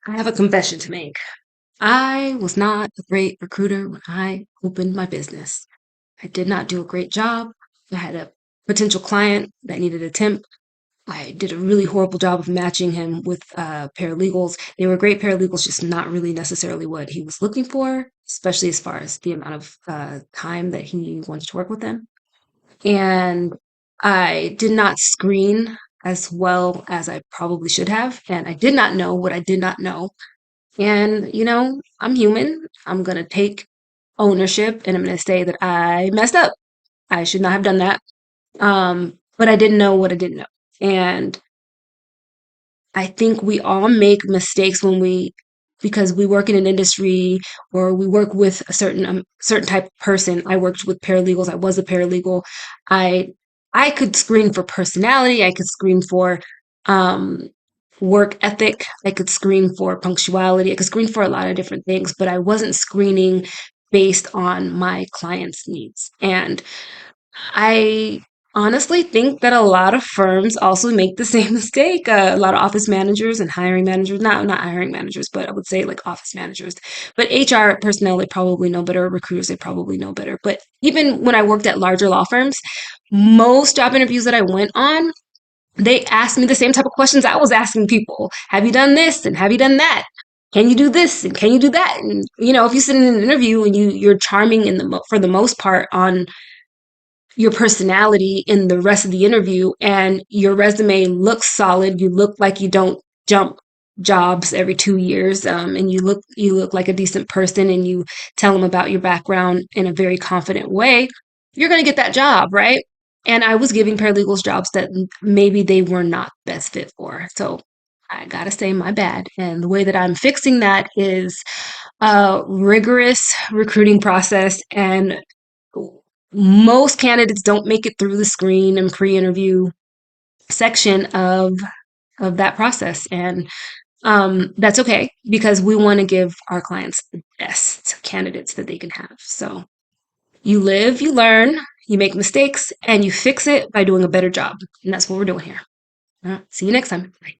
I have a confession to make. I was not a great recruiter when I opened my business. I did not do a great job. I had a potential client that needed a temp. I did a really horrible job of matching him with paralegals. They were great paralegals, just not really necessarily what he was looking for, especially as far as the amount of time that he wanted to work with them. And I did not screen as well as I probably should have. And I did not know what I did not know. And, I'm human. I'm going to take ownership and I'm going to say that I messed up. I should not have done that. But I didn't know what I didn't know. And I think we all make mistakes because we work in an industry or we work with a certain type of person. I worked with paralegals. I was a paralegal. I I could screen for personality. I could screen for um, work ethic. I could screen for punctuality. I could screen for a lot of different things, but I wasn't screening based on my client's needs. And I honestly think that a lot of firms also make the same mistake. A lot of office managers and hiring managers, not hiring managers, but I would say like office managers. But HR personnel, they probably know better. Recruiters, they probably know better. But even when I worked at larger law firms, most job interviews that I went on, they asked me the same type of questions I was asking people. Have you done this? And have you done that? Can you do this? And can you do that? And if you sit in an interview and you're charming for the most part on your personality in the rest of the interview and your resume looks solid, you look like you don't jump jobs every 2 years, and you look like a decent person and you tell them about your background in a very confident way, you're going to get that job, right? And I was giving paralegals jobs that maybe they were not best fit for. So I gotta say my bad. And the way that I'm fixing that is a rigorous recruiting process. And most candidates don't make it through the screen and pre-interview section of that process, and that's okay because we want to give our clients the best candidates that they can have. So you live, you learn, you make mistakes, and you fix it by doing a better job, and that's what we're doing here. See you next time. Bye.